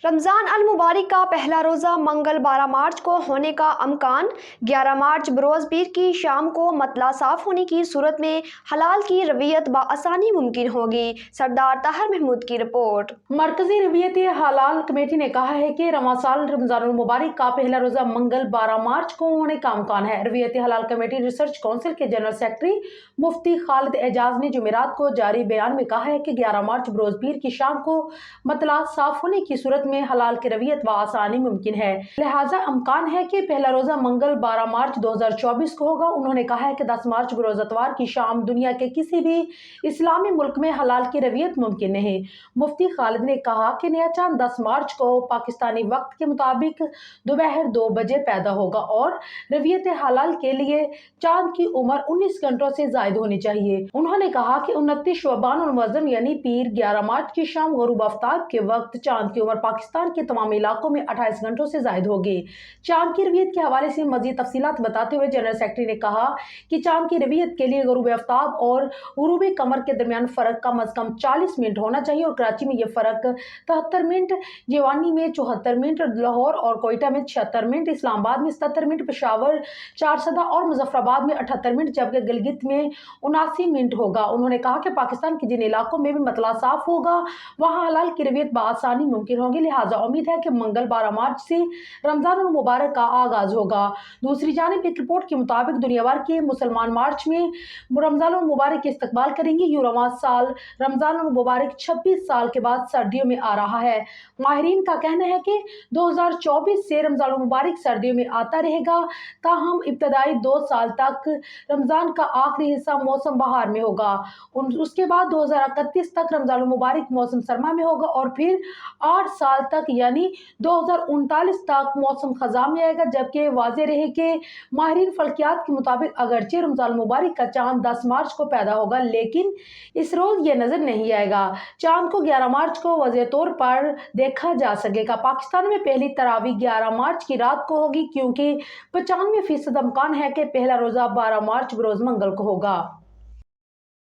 رمضان المبارک کا پہلا روزہ منگل 12 مارچ کو ہونے کا امکان 11 مارچ بروز پیر کی شام کو مطلع صاف ہونے کی صورت میں حلال کی رویت بآسانی ممکن ہوگی۔ سردار طاہر محمود کی رپورٹ۔ مرکزی رویت حلال کمیٹی نے کہا ہے کہ رواں سال رمضان المبارک کا پہلا روزہ منگل 12 مارچ کو ہونے کا امکان ہے۔ رویت حلال کمیٹی ریسرچ کونسل کے جنرل سیکرٹری مفتی خالد اعجاز نے جمعرات کو جاری بیان میں کہا ہے کہ 11 مارچ بروز پیر کی شام کو مطلع صاف ہونے کی صورت میں حلال کی رویت بآسانی ممکن ہے، لہٰذا امکان ہے کہ پہلا روزہ منگل 12 مارچ 2024 کو ہوگا۔ انہوں نے کہا ہے کہ 10 مارچ بروز اتوار کی شام دنیا کے کسی بھی اسلامی ملک میں حلال کی رویت ممکن نہیں۔ مفتی خالد نے کہا کہ نیا چاند 10 مارچ کو پاکستانی وقت کے مطابق دوپہر 2 بجے پیدا ہوگا اور رویت حلال کے لیے چاند کی عمر 19 گھنٹوں سے زائد ہونی چاہیے۔ انہوں نے کہا کہ 29 شعبان المعظم یعنی پیر 11 مارچ کی شام غروب آفتاب کے وقت چاند کی عمر پاکستان کے تمام علاقوں میں 28 گھنٹوں سے زائد ہوگی۔ چاند کی رویت کے حوالے سے مزید تفصیلات بتاتے ہوئے جنرل سیکرٹری نے کہا کہ چاند کی رویت کے لیے غروب آفتاب اور غروب قمر کے درمیان فرق کم از کم 40 منٹ ہونا چاہیے اور کراچی میں یہ فرق 73 منٹ، جیوانی میں 74 منٹ، لاہور اور کوئٹہ میں 76 منٹ، اسلام آباد میں 77 منٹ، پشاور، چارسدہ اور مظفر آباد میں 78 منٹ جبکہ گلگت میں 79 منٹ ہوگا۔ انہوں نے کہا کہ پاکستان کے جن علاقوں میں بھی مطلع صاف ہوگا وہاں حلال کی رویت بآسانی ممکن ہوگی، لہٰذا امید ہے کہ منگل 12 مارچ سے رمضان المبارک کا آغاز ہوگا۔ دوسری جانب ایک رپورٹ کے مطابق دنیا بھر کے مسلمان مارچ میں رمضان المبارک کے استقبال کریں گے۔ یوں رواں سال رمضان المبارک 26 سال کے بعد سردیوں میں آ رہا ہے۔ ماہرین کا کہنا ہے کہ 2024 سے رمضان المبارک سردیوں میں آتا رہے گا، تاہم ابتدائی 2 سال تک رمضان کا آخری حصہ موسم بہار میں ہوگا، اس کے بعد 2031 تک رمضان المبارک موسم سرما میں ہوگا اور پھر 8 سال تک یعنی 2039 تک موسم خزاں میں آئے گا، جبکہ واضح رہے کہ ماہرین فلکیات کے مطابق اگرچہ رمضان المبارک کا چاند 10 مارچ کو پیدا ہوگا لیکن اس روز یہ نظر نہیں آئے گا۔ چاند کو 11 مارچ کو واضح طور پر دیکھا جا سکے گا۔ پاکستان میں پہلی تراویح 11 مارچ کی رات کو ہوگی کیونکہ 95% امکان ہے کہ پہلا روزہ 12 مارچ بروز منگل کو ہوگا۔